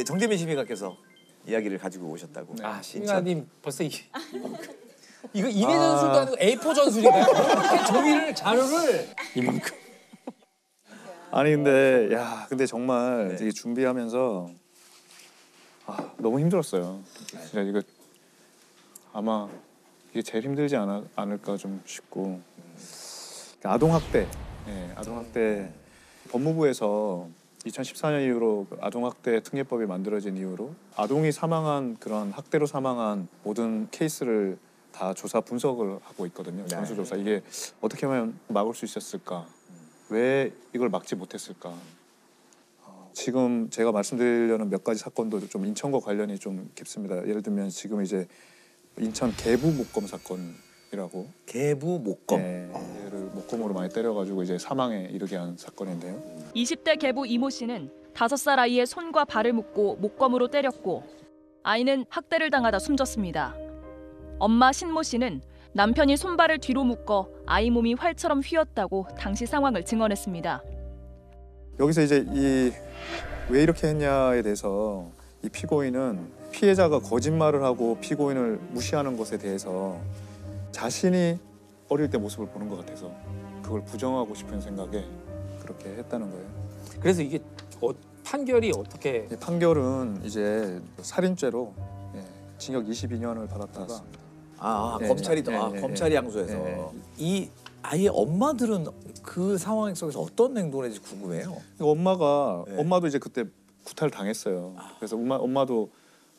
우리 정재민 심의관께서 이야기를 가지고 오셨다고. 아, 심의관님 벌써 이거 이메 전술도 아니고 A4 전술인가요? 이렇게 종이를 자료를 이만큼. 아니 근데 정말 네. 이게 준비하면서 너무 힘들었어요. 진짜 이거 아마 이게 제일 힘들지 않을까 좀 싶고. 아동학대, 아동학대 법무부에서 2014년 이후로 아동학대 특례법이 만들어진 이후로 아동이 사망한 그런 학대로 사망한 모든 케이스를 다 조사 분석을 하고 있거든요. 전수조사. 이게 어떻게 하면 막을 수 있었을까? 왜 이걸 막지 못했을까? 지금 제가 말씀드리려는 몇 가지 사건도 좀 인천과 관련이 좀 깊습니다. 예를 들면 지금 이제 인천 계부 목검 사건이라고. 계부 목검. 네, 얘를 목검으로 많이 때려가지고 이제 사망에 이르게 한 사건인데요. 20대 계부 이모 씨는 5살 아이의 손과 발을 묶고 목검으로 때렸고 아이는 학대를 당하다 숨졌습니다. 엄마 신모 씨는 남편이 손발을 뒤로 묶어 아이 몸이 활처럼 휘었다고 당시 상황을 증언했습니다. 여기서 이제 왜 이렇게 했냐에 대해서 이 피고인은 피해자가 거짓말을 하고 피고인을 무시하는 것에 대해서 자신이 어릴 때 모습을 보는 것 같아서 그걸 부정하고 싶은 생각에 그렇게 했다는 거예요. 그래서 이게 판결이 어떻게? 판결은 이제 살인죄로 징역 22년을 받았다가 검찰이 검찰이 양소해서 이 아이의 엄마들은 그 상황 속에서 어떤 행동을 했는지 궁금해요. 엄마도 이제 그때 구타를 당했어요. 그래서 엄마도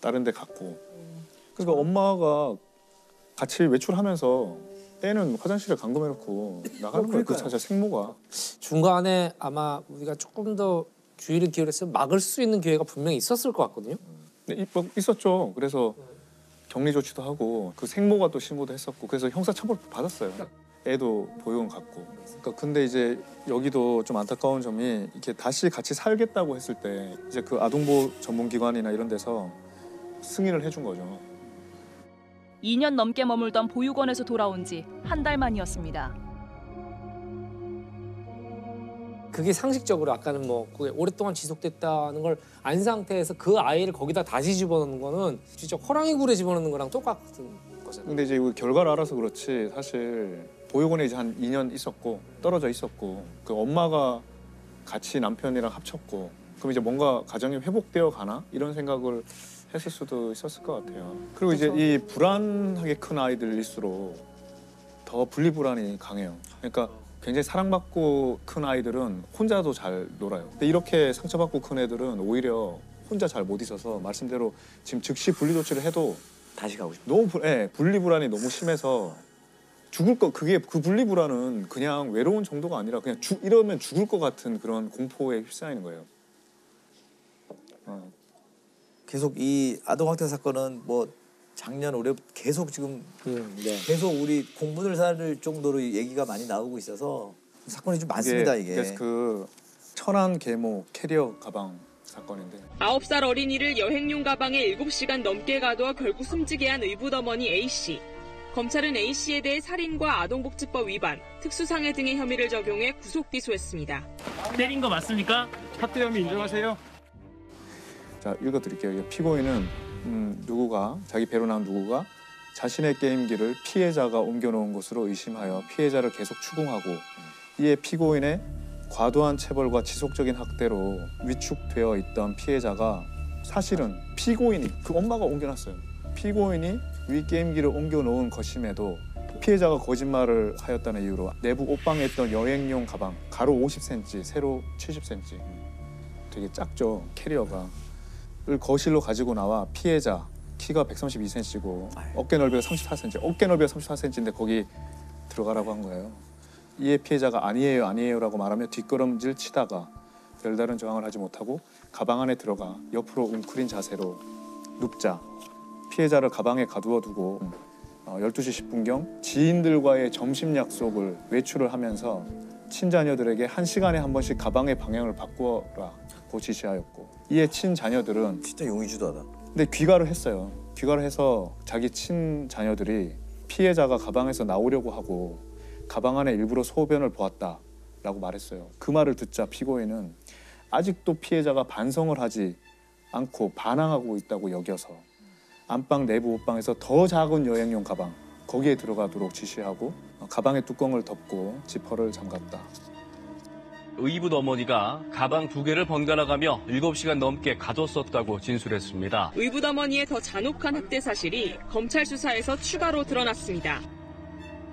다른 데 갔고. 그러니까 엄마가 같이 외출하면서 애는 화장실에 감금해놓고 나가는 거예요. 그 자체 생모가. 중간에 아마 우리가 조금 더 주의를 기울여서 막을 수 있는 기회가 분명히 있었을 것 같거든요. 네, 있었죠. 그래서 격리 조치도 하고 그 생모가 또 신고도 했었고 그래서 형사처벌 받았어요. 애도 보육원 갔고. 그러니까 근데 이제 여기도 좀 안타까운 점이 이렇게 다시 같이 살겠다고 했을 때 이제 그 아동보호 전문기관이나 이런 데서 승인을 해준 거죠. 2년 넘게 머물던 보육원에서 돌아온 지 한 달 만이었습니다. 그게 상식적으로 아까는 뭐 그게 오랫동안 지속됐다는 걸 안 상태에서 그 아이를 거기다 다시 집어넣는 거는 진짜 호랑이 굴에 집어넣는 거랑 똑같은 거잖아요. 근데 이제 결과를 알아서 그렇지 사실 보육원에 이제 한 2년 있었고 떨어져 있었고 그 엄마가 같이 남편이랑 합쳤고 그럼 이제 뭔가 가정이 회복되어 가나 이런 생각을 했을 수도 있었을 것 같아요. 그리고 이제 이 불안하게 큰 아이들일수록 더 분리불안이 강해요. 그러니까 굉장히 사랑받고 큰 아이들은 혼자도 잘 놀아요. 근데 이렇게 상처받고 큰 애들은 오히려 혼자 잘 못 있어서 말씀대로 지금 즉시 분리 조치를 해도 다시 가고 싶어요. 너무 분리불안이 너무 심해서 죽을 거 그게 그 분리불안은 그냥 외로운 정도가 아니라 그냥 이러면 죽을 것 같은 그런 공포에 휩싸이는 거예요. 계속 이 아동학대 사건은 뭐 작년 올해 계속 지금 계속 우리 공분을 살 정도로 얘기가 많이 나오고 있어서 사건이 좀 많습니다 이게. 그래서 그 천안 계모 캐리어 가방 사건인데 9살 어린이를 여행용 가방에 7시간 넘게 가둬 결국 숨지게 한 의붓어머니 A씨. 검찰은 A씨에 대해 살인과 아동복지법 위반, 특수상해 등의 혐의를 적용해 구속 기소했습니다. 때린 거 맞습니까? 학대 혐의 인정하세요? 자 읽어드릴게요. 피고인은 자기 배로 나온 누구가 자신의 게임기를 피해자가 옮겨놓은 것으로 의심하여 피해자를 계속 추궁하고 이에 피고인의 과도한 체벌과 지속적인 학대로 위축되어 있던 피해자가 사실은 피고인이 그 엄마가 옮겨놨어요. 피고인이 위 게임기를 옮겨놓은 것임에도 피해자가 거짓말을 하였다는 이유로 내부 옷방에 있던 여행용 가방 가로 50cm, 세로 70cm 되게 작죠 캐리어가 를 거실로 가지고 나와 피해자 키가 132cm고 어깨 넓이가 34cm 어깨 넓이가 34cm인데 거기 들어가라고 한 거예요. 이에 피해자가 아니에요라고 말하며 뒷걸음질 치다가 별다른 저항을 하지 못하고 가방 안에 들어가 옆으로 웅크린 자세로 눕자 피해자를 가방에 가두어 두고 12시 10분경 지인들과의 점심 약속을 외출을 하면서 친자녀들에게 1시간에 한 번씩 가방의 방향을 바꾸라고 지시하였고 이에 친자녀들은 진짜 용의주도하다. 근데 귀가를 했어요. 귀가를 해서 자기 친자녀들이 피해자가 가방에서 나오려고 하고 가방 안에 일부러 소변을 보았다라고 말했어요. 그 말을 듣자 피고인은 아직도 피해자가 반성을 하지 않고 반항하고 있다고 여겨서 안방 내부 옷방에서 더 작은 여행용 가방 거기에 들어가도록 지시하고 가방의 뚜껑을 덮고 지퍼를 잠갔다. 의붓 어머니가 가방 2개를 번갈아가며 7시간 넘게 가뒀었다고 진술했습니다. 의붓 어머니의 더 잔혹한 학대 사실이 검찰 수사에서 추가로 드러났습니다.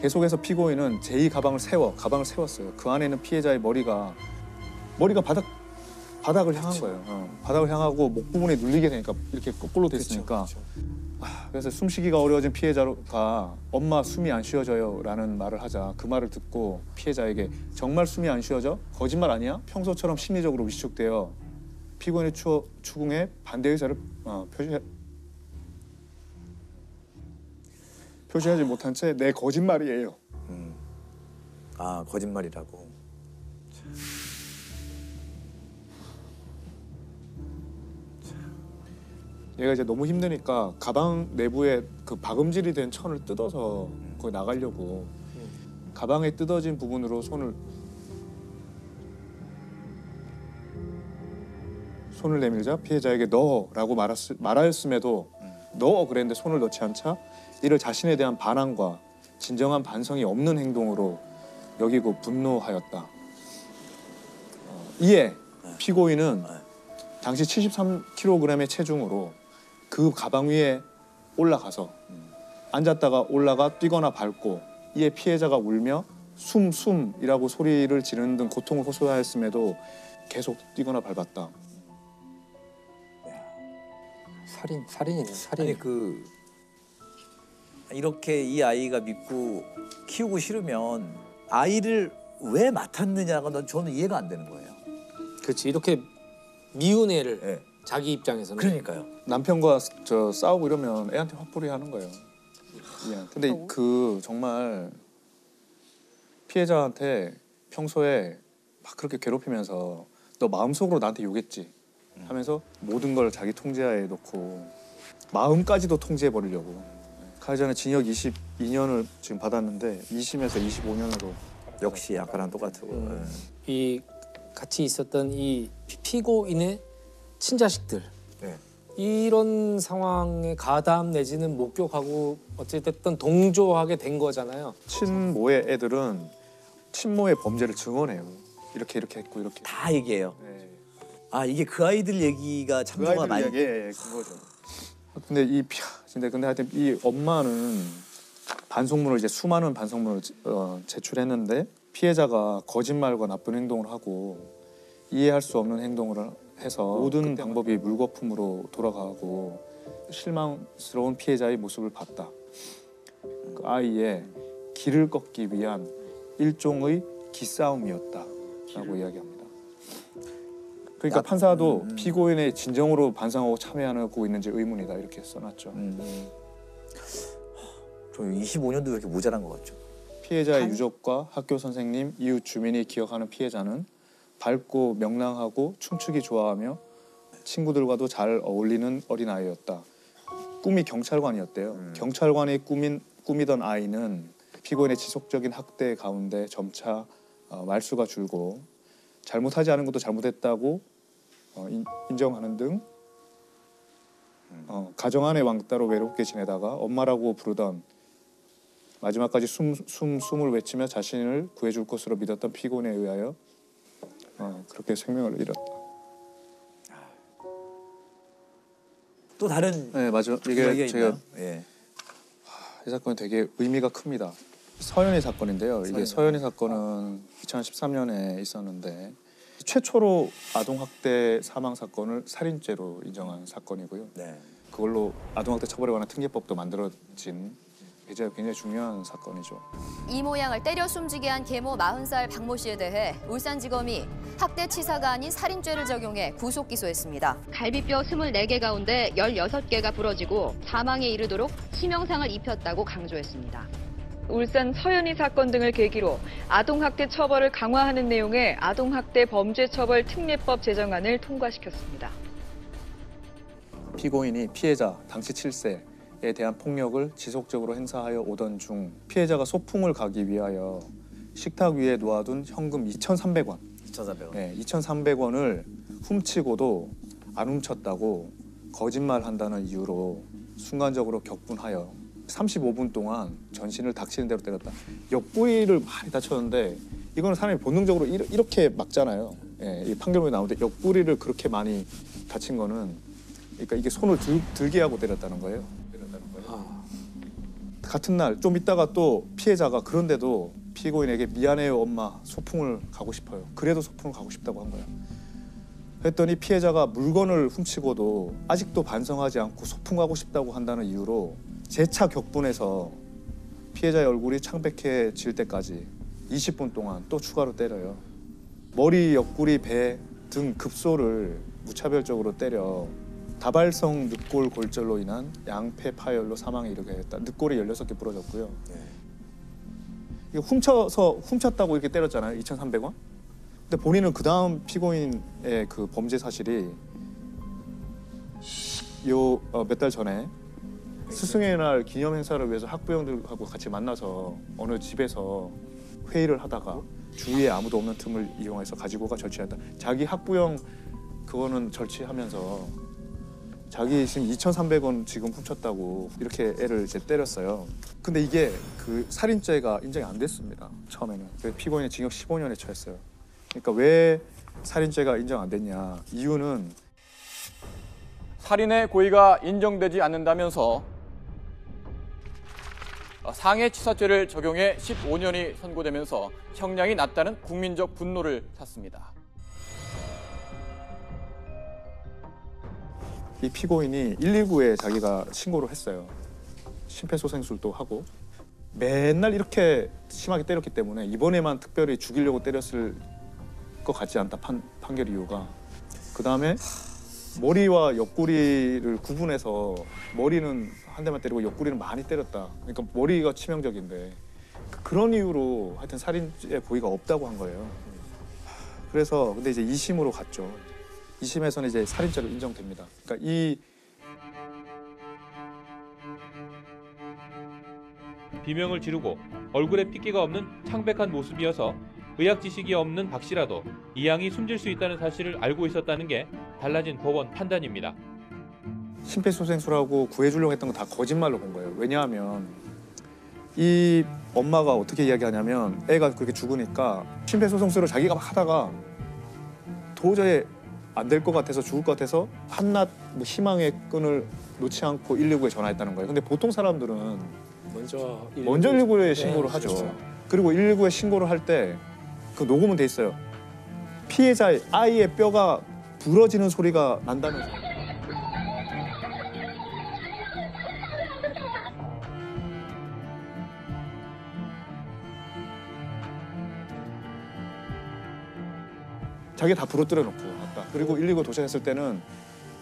계속해서 피고인은 제2 가방을 세웠어요. 그 안에 있는 피해자의 머리가 바닥을 향한 거예요. 바닥을 향하고 목 부분이 눌리게 되니까 이렇게 거꾸로 됐으니까. 그래서 숨쉬기가 어려워진 피해자가 엄마 숨이 안 쉬어져요 라는 말을 하자 그 말을 듣고 피해자에게 정말 숨이 안 쉬어져? 거짓말 아니야? 평소처럼 심리적으로 위축되어 피고인의 추궁에 반대 의사를 표시하지 못한 채 내 거짓말이에요. 아, 거짓말이라고. 얘가 이제 너무 힘드니까 가방 내부에 그 박음질이 된 천을 뜯어서 거기 나가려고 가방에 뜯어진 부분으로 손을 내밀자 피해자에게 넣어라고 말하였음에도 넣어 그랬는데 손을 넣지 않자 이를 자신에 대한 반항과 진정한 반성이 없는 행동으로 여기고 분노하였다. 이에 피고인은 당시 73kg의 체중으로 그 가방 위에 올라가서 앉았다가 올라가 뛰거나 밟고 이에 피해자가 울며 숨이라고 소리를 지르는 등 고통을 호소하였음에도 계속 뛰거나 밟았다. 살인이네. 아니 이렇게 이 아이가 믿고 키우고 싫으면 아이를 왜 맡았느냐가 저는 이해가 안 되는 거예요. 그렇지. 이렇게 미운 애를 네. 자기 입장에서는 그러니까요. 남편과 싸우고 이러면 애한테 화풀이 하는 거예요. 근데 정말 피해자한테 평소에 막 그렇게 괴롭히면서 너 마음속으로 나한테 욕했지 하면서 모든 걸 자기 통제하에 놓고 마음까지도 통제해 버리려고. 가해자는 징역 22년을 지금 받았는데 2심에서 25년으로 역시 아까랑 똑같고. 이 같이 있었던 이 피고인의 친자식들 이런 상황에 가담 내지는 목격하고 어찌됐든 동조하게 된 거잖아요. 친모의 애들은 친모의 범죄를 증언해요. 이렇게 했고 이렇게. 다 얘기해요. 네. 아, 이게 그 아이들 얘기가 참조가 많이. 그거죠. 근데 하여튼 이 엄마는 수많은 반성문을 제출했는데 피해자가 거짓말과 나쁜 행동을 하고 이해할 수 없는 행동을 해서 모든 방법이 물거품으로 돌아가고 실망스러운 피해자의 모습을 봤다. 그 아이의 길을 꺾기 위한 일종의 기싸움이었다라고 이야기합니다. 그러니까 판사도 피고인의 진정으로 반성하고 참여하고 있는지 의문이다 이렇게 써놨죠. 저 25년도 이렇게 모자란 것 같죠. 피해자의 유족과 학교 선생님, 이웃 주민이 기억하는 피해자는 밝고 명랑하고 춤추기 좋아하며 친구들과도 잘 어울리는 어린아이였다. 꿈이 경찰관이었대요. 경찰관이 꾸미던 아이는 피고인의 지속적인 학대 가운데 점차 말수가 줄고 잘못하지 않은 것도 잘못했다고 인정하는 등 가정 안의 왕따로 외롭게 지내다가 엄마라고 부르던 마지막까지 숨을 외치며 자신을 구해줄 것으로 믿었던 피고인에 의하여 그렇게 생명을 잃었다. 또 다른 네, 맞아요. 이게 제가 이 사건이 되게 의미가 큽니다. 서연이 사건인데요. 이게 서연이 사건은 2013년에 있었는데 최초로 아동학대 사망 사건을 살인죄로 인정한 사건이고요. 그걸로 아동학대 처벌에 관한 특례법도 만들어진 굉장히 중요한 사건이죠. 이 모양을 때려 숨지게 한 계모 40살 박모 씨에 대해 울산지검이 학대치사가 아닌 살인죄를 적용해 구속 기소했습니다. 갈비뼈 24개 가운데 16개가 부러지고 사망에 이르도록 치명상을 입혔다고 강조했습니다. 울산 서연이 사건 등을 계기로 아동학대 처벌을 강화하는 내용의 아동학대 범죄처벌 특례법 제정안을 통과시켰습니다. 피고인이 피해자 당시 7세에 대한 폭력을 지속적으로 행사하여 오던 중 피해자가 소풍을 가기 위하여 식탁 위에 놓아둔 현금 2,300원. 2,300원. 네, 2,300원을 훔치고도 안 훔쳤다고 거짓말한다는 이유로 순간적으로 격분하여 35분 동안 전신을 닥치는 대로 때렸다. 옆구리를 많이 다쳤는데 이거는 사람이 본능적으로 이렇게 막잖아요. 예, 이 판결문에 나오는데 옆구리를 그렇게 많이 다친 거는 그러니까 이게 손을 들게 하고 때렸다는 거예요. 같은 날 좀 있다가 또 피해자가 그런데도 피고인에게 미안해요 엄마 소풍을 가고 싶어요. 그래도 소풍을 가고 싶다고 한 거예요. 했더니 피해자가 물건을 훔치고도 아직도 반성하지 않고 소풍 가고 싶다고 한다는 이유로 재차 격분해서 피해자의 얼굴이 창백해질 때까지 20분 동안 또 추가로 때려요. 머리, 옆구리, 배 등 급소를 무차별적으로 때려 다발성 늑골 골절로 인한 양폐 파열로 사망에 이르게 했다. 늑골이 16개 부러졌고요. 이게 훔쳤다고 이렇게 때렸잖아요. 2,300원. 근데 본인은 그 다음 피고인의 그 범죄 사실이 몇 달 전에 스승의 날 기념 행사를 위해서 학부형들하고 같이 만나서 어느 집에서 회의를 하다가 주위에 아무도 없는 틈을 이용해서 가지고가 절취했다. 자기 학부형 그거는 절취하면서 자기 지금 2,300원 지금 훔쳤다고 이렇게 애를 이제 때렸어요. 근데 이게 그 살인죄가 인정이 안 됐습니다. 처음에는. 피고인이 징역 15년에 처했어요. 그러니까 왜 살인죄가 인정 안 됐냐. 이유는 살인의 고의가 인정되지 않는다면서 상해치사죄를 적용해 15년이 선고되면서 형량이 낮다는 국민적 분노를 샀습니다. 이 피고인이 119에 자기가 신고를 했어요. 심폐소생술도 하고 맨날 이렇게 심하게 때렸기 때문에 이번에만 특별히 죽이려고 때렸을 것 같지 않다. 판결 이유가. 그다음에 머리와 옆구리를 구분해서 머리는 한 대만 때리고 옆구리는 많이 때렸다. 그러니까 머리가 치명적인데 그런 이유로 하여튼 살인죄 고의가 없다고 한 거예요. 그래서 근데 이제 2심으로 갔죠. 2심에서는 이제 살인죄로 인정됩니다. 그러니까 이 비명을 지르고 얼굴에 핏기가 없는 창백한 모습이어서 의학 지식이 없는 박 씨라도 이 양이 숨질 수 있다는 사실을 알고 있었다는 게 달라진 법원 판단입니다. 심폐소생술하고 구해주려고 했던 건 다 거짓말로 본 거예요. 왜냐하면 이 엄마가 어떻게 이야기하냐면 애가 그렇게 죽으니까 심폐소생술을 자기가 막 하다가 도저히 안 될 것 같아서 죽을 것 같아서 한낱 뭐 희망의 끈을 놓지 않고 119에 전화했다는 거예요. 근데 보통 사람들은 먼저 119에 신고를 하죠. 그렇죠. 그리고 119에 신고를 할 때 그 녹음은 돼 있어요. 피해자의 아이의 뼈가 부러지는 소리가 난다면서. 자기가 다 부러뜨려 놓고 왔다. 그리고 119 도착했을 때는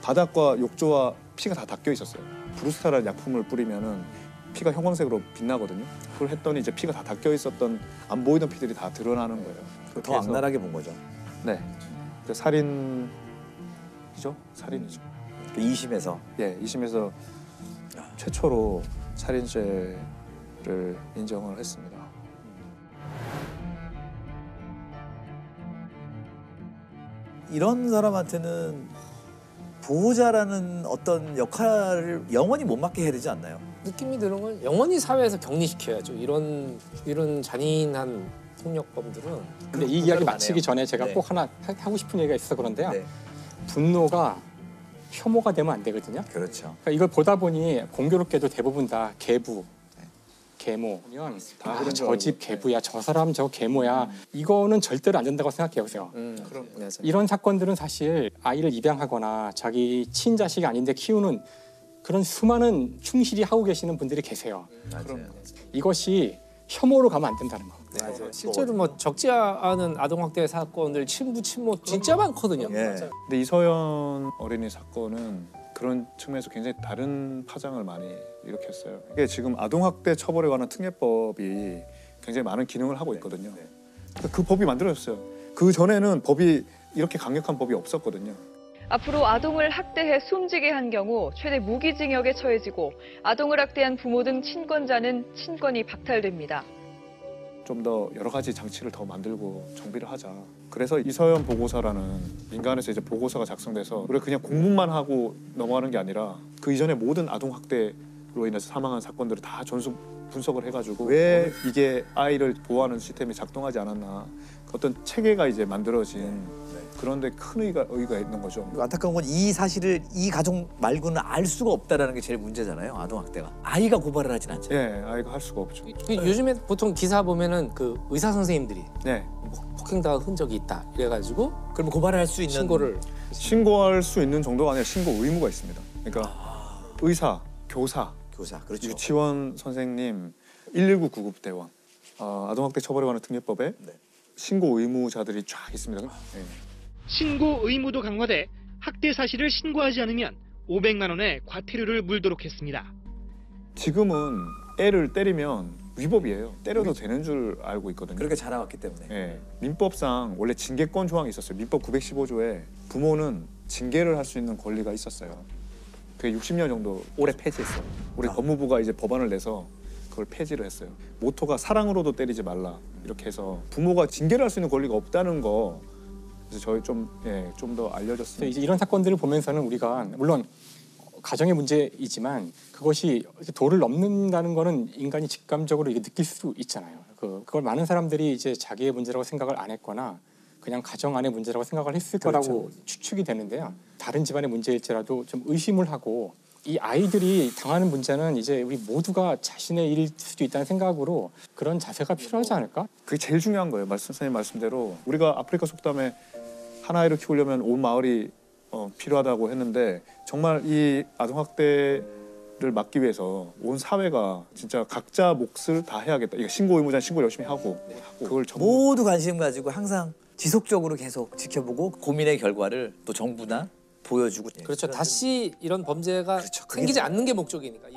바닥과 욕조와 피가 다 닦여 있었어요. 브루스타라는 약품을 뿌리면은 피가 형광색으로 빛나거든요. 그걸 했더니 이제 피가 다 닦여 있었던 안 보이던 피들이 다 드러나는 거예요. 더 악랄하게 본 거죠. 네, 그 살인이죠, 살인이죠. 2심에서 예, 2심에서 최초로 살인죄를 인정을 했습니다. 이런 사람한테는 보호자라는 어떤 역할을 영원히 못 맡게 해야 되지 않나요? 느낌이 드는 건 영원히 사회에서 격리시켜야죠. 이런 잔인한 폭력범들은. 근데 이 이야기 마치기 요 전에 제가 네. 꼭 하나 하고 싶은 얘기가 있어서 그런데요. 네. 분노가 혐오가 되면 안 되거든요. 그렇죠. 그러니까 이걸 보다 보니 공교롭게도 대부분 다 계부, 계모면 저 집 계부야, 저 사람 저 계모야. 이거는 절대로 안 된다고 생각해요. 그래서 그럼 이런 사건들은 사실 아이를 입양하거나 자기 친자식이 아닌데 키우는 그런 수많은 충실히 하고 계시는 분들이 계세요. 맞아요. 이것이 혐오로 가면 안 된다는 거. 네, 맞아요. 실제로 뭐 적지 않은 아동학대 사건들 친부 친모 진짜 많거든요. 예. 근데 이서연 어린이 사건은 그런 측면에서 굉장히 다른 파장을 많이 일으켰어요. 이게 지금 아동학대 처벌에 관한 특례법이 굉장히 많은 기능을 하고 있거든요. 그 법이 만들어졌어요. 그 전에는 법이 이렇게 강력한 법이 없었거든요. 앞으로 아동을 학대해 숨지게 한 경우 최대 무기징역에 처해지고 아동을 학대한 부모 등 친권자는 친권이 박탈됩니다. 좀 더 여러 가지 장치를 더 만들고 정비를 하자. 그래서 이서연 보고서라는 민간에서 이제 보고서가 작성돼서 우리가 그냥 공문만 하고 넘어가는 게 아니라 그 이전에 모든 아동 학대로 인해서 사망한 사건들을 다 전수 분석을 해가지고 왜 이게 아이를 보호하는 시스템이 작동하지 않았나 어떤 체계가 이제 만들어진 그런데 큰 의의가 있는 거죠. 안타까운 건 이 사실을 이 가족 말고는 알 수가 없다라는 게 제일 문제잖아요. 아동학대가. 아이가 고발을 하진 않잖아요. 예, 아이가 할 수가 없죠. 요즘에 보통 기사 보면은 그 의사 선생님들이 네. 폭행당한 흔적이 있다 이래가지고 그럼 고발할 수 있는 신고할 수 있는 정도가 아니라 신고 의무가 있습니다. 그러니까 의사, 교사, 그렇죠. 유치원 선생님, 119 구급대원, 아동학대 처벌에 관한 특례법에 신고 의무자들이 쫙 있습니다. 네. 신고 의무도 강화돼 학대 사실을 신고하지 않으면 500만 원의 과태료를 물도록 했습니다. 지금은 애를 때리면 위법이에요. 때려도 되는 줄 알고 있거든요. 그렇게 자라왔기 때문에. 네. 민법상 원래 징계권 조항이 있었어요. 민법 915조에 부모는 징계를 할 수 있는 권리가 있었어요. 그게 60년 정도 올해 폐지했어요. 우리 법무부가 이제 법안을 내서 그걸 폐지를 했어요. 모토가 사랑으로도 때리지 말라 이렇게 해서 부모가 징계를 할 수 있는 권리가 없다는 거 그래서 저희 좀 더 알려졌습니다. 이제 이런 사건들을 보면서는 우리가 물론 가정의 문제이지만 그것이 도를 넘는다는 거는 인간이 직감적으로 이게 느낄 수 있잖아요. 그걸 많은 사람들이 이제 자기의 문제라고 생각을 안 했거나 그냥 가정 안의 문제라고 생각을 했을 거라고 추측이 되는데요. 다른 집안의 문제일지라도 좀 의심을 하고 이 아이들이 당하는 문제는 이제 우리 모두가 자신의 일일 수도 있다는 생각으로 그런 자세가 필요하지 않을까? 그게 제일 중요한 거예요. 선생님 말씀대로 우리가 아프리카 속담에 한 아이를 키우려면 온 마을이 필요하다고 했는데 정말 이 아동학대를 막기 위해서 온 사회가 진짜 각자 몫을 다 해야겠다. 이거 신고 의무자는 신고 열심히 하고 그걸 모두 관심 가지고 항상 지속적으로 계속 지켜보고 고민의 결과를 또 정부나 보여주고. 그렇죠. 다시 이런 범죄가 생기지 않는 게 목적이니까.